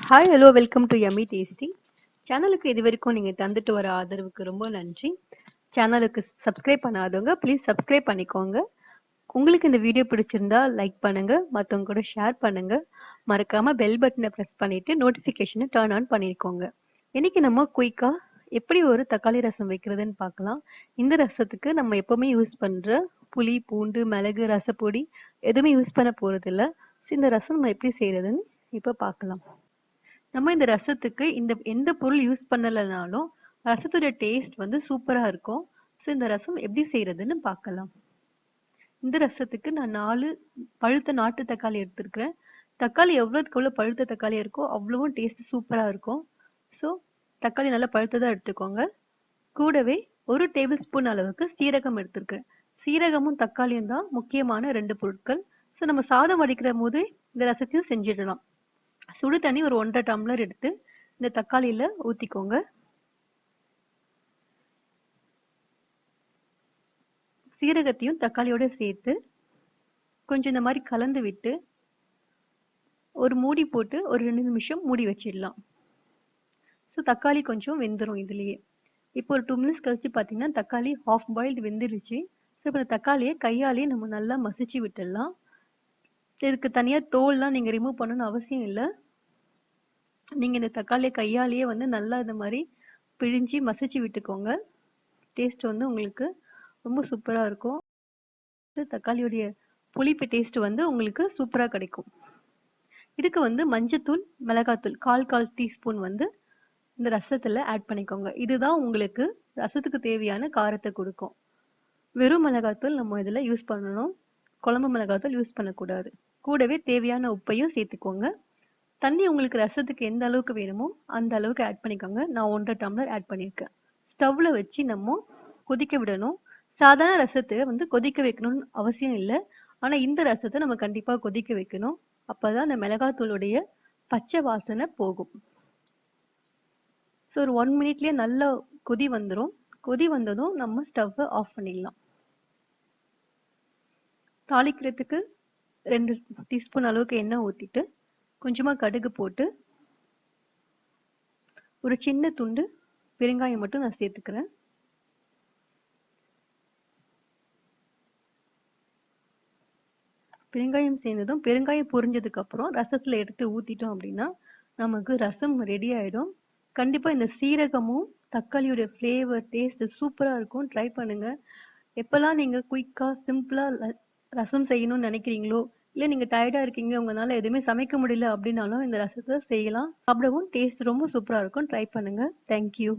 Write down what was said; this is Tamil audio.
Hi hello welcome to yummy tasty சேனலுக்கு இது வரைக்கும் நீங்கள் தந்துட்டு வர ஆதரவுக்கு ரொம்ப நன்றி. சேனலுக்கு சப்ஸ்கிரைப் பண்ணாதவங்க ப்ளீஸ் சப்ஸ்கிரைப் பண்ணிக்கோங்க. உங்களுக்கு இந்த வீடியோ பிடிச்சிருந்தா லைக் பண்ணுங்க, மற்றவங்க கூட ஷேர் பண்ணுங்க. மறக்காம பெல் பட்டனை ப்ரெஸ் பண்ணிட்டு நோட்டிஃபிகேஷனை டர்ன் ஆன் பண்ணிக்கோங்க. இன்னைக்கு நம்ம குயிக்கா எப்படி ஒரு தக்காளி ரசம் வைக்கிறதுன்னு பார்க்கலாம். இந்த ரசத்துக்கு நம்ம எப்பவுமே யூஸ் பண்ற புளி, பூண்டு, மிளகு, ரசப்பொடி எதுவுமே யூஸ் பண்ண போறதில்ல. இந்த ரசம் நம்ம எப்படி செய்யறதுன்னு இப்போ பார்க்கலாம். நம்ம இந்த ரசத்துக்கு எந்த பொருள் யூஸ் பண்ணலைனாலும் ரசத்தோட டேஸ்ட் வந்து சூப்பரா இருக்கும். ஸோ இந்த ரசம் எப்படி செய்யறதுன்னு பார்க்கலாம். இந்த ரசத்துக்கு நான் 4 பழுத்த நாட்டு தக்காளி எடுத்திருக்கிறேன். தக்காளி எவ்வளோக்கு எவ்வளோ பழுத்த தக்காளி இருக்கோ அவ்வளவும் டேஸ்ட் சூப்பரா இருக்கும். ஸோ தக்காளி நல்லா பழுத்ததா எடுத்துக்கோங்க. கூடவே 1 டேபிள் ஸ்பூன் அளவுக்கு சீரகம் எடுத்திருக்கிறேன். சீரகமும் தக்காளியும் தான் முக்கியமான 2 பொருட்கள். ஸோ நம்ம சாதம் வடிக்கிற போது இந்த ரசத்தையும் செஞ்சிடலாம். சுடு தண்ணி ஒரு 1.5 டம்ளர் எடுத்து இந்த தக்காளியில ஊத்திக்கோங்க. சீரகத்தையும் தக்காளியோட சேர்த்து கொஞ்சம் இந்த மாதிரி கலந்து விட்டு ஒரு மூடி போட்டு ஒரு 2 நிமிஷம் மூடி வச்சிடலாம். ஸோ தக்காளி கொஞ்சம் வெந்துடும் இதுலயே. இப்போ ஒரு 2 மினிட்ஸ் கழிச்சு பார்த்தீங்கன்னா தக்காளி ஹாஃப் பாயில்டு வெந்துருச்சு. ஸோ இப்போ இந்த தக்காளியை கையாலேயே நம்ம நல்லா மசிச்சு விட்டுடலாம். இதுக்கு தனியாக தோல்லாம் நீங்கள் ரிமூவ் பண்ணணும்னு அவசியம் இல்லை. நீங்கள் இந்த தக்காளியை கையாலேயே வந்து நல்லா இந்த மாதிரி பிழிஞ்சு மசிச்சு விட்டுக்கோங்க. டேஸ்ட் வந்து உங்களுக்கு ரொம்ப சூப்பராக இருக்கும். தக்காளியோடைய புளிப்பு டேஸ்ட் வந்து உங்களுக்கு சூப்பராக கிடைக்கும். இதுக்கு வந்து மஞ்சத்தூள், மிளகாத்தூள் கால் டீஸ்பூன் வந்து இந்த ரசத்தில் ஆட் பண்ணிக்கோங்க. இதுதான் உங்களுக்கு ரசத்துக்கு தேவையான காரத்தை கொடுக்கும். வெறும் மிளகாத்தூள் நம்ம இதில் யூஸ் பண்ணணும். குழம்பு மிளகாத்தூள் யூஸ் பண்ணக்கூடாது. கூடவே தேவையான உப்பையும் சேர்த்துக்கோங்க. தண்ணி உங்களுக்கு ரசத்துக்கு எந்த அளவுக்கு வேணுமோ அந்த அளவுக்கு ஆட் பண்ணிக்கோங்க. நான் 1.5 டம்ளர் ஆட் பண்ணியிருக்கேன். ஸ்டவ்வில் வச்சு நம்ம கொதிக்க விடணும். சாதாரண ரசத்தை வந்து கொதிக்க வைக்கணும்னு அவசியம் இல்லை. ஆனால் இந்த ரசத்தை நம்ம கண்டிப்பாக கொதிக்க வைக்கணும். அப்போதான் அந்த மிளகாத்தூளுடைய பச்சை வாசனை போகும். ஸோ ஒரு 1 மினிட்லேயே நல்ல கொதி வந்துடும். கொதி வந்ததும் நம்ம ஸ்டவ்வை ஆஃப் பண்ணிடலாம். தாளிக்கிறதுக்கு 2 டீஸ்பூன் அளவுக்கு எண்ணெய் ஊற்றிட்டு கொஞ்சமாக கடுகு போட்டு ஒரு சின்ன துண்டு பெருங்காயம் மட்டும் நான் சேர்த்துக்கிறேன். பெருங்காயம் சேர்ந்ததும் பெருங்காயம் பொரிஞ்சதுக்கு அப்புறம் ரசத்துல எடுத்து ஊத்திட்டோம் அப்படின்னா நமக்கு ரசம் ரெடி ஆயிடும். கண்டிப்பா இந்த சீரகமும் தக்காளியோட ஃப்ளேவர் டேஸ்ட் சூப்பரா இருக்கும். ட்ரை பண்ணுங்க. எப்பெல்லாம் நீங்க குயிக்கா சிம்பிளா ரசம் செய்யணும்னு நினைக்கிறீங்களோ, இல்ல நீங்க டயர்டா இருக்கீங்க, உங்களால எதுவுமே சமைக்க முடியல அப்படின்னாலும் இந்த ரசத்தை செய்யலாம். சாப்பிடவும் டேஸ்ட் ரொம்ப சூப்பரா இருக்கும். ட்ரை பண்ணுங்க. தேங்க்யூ.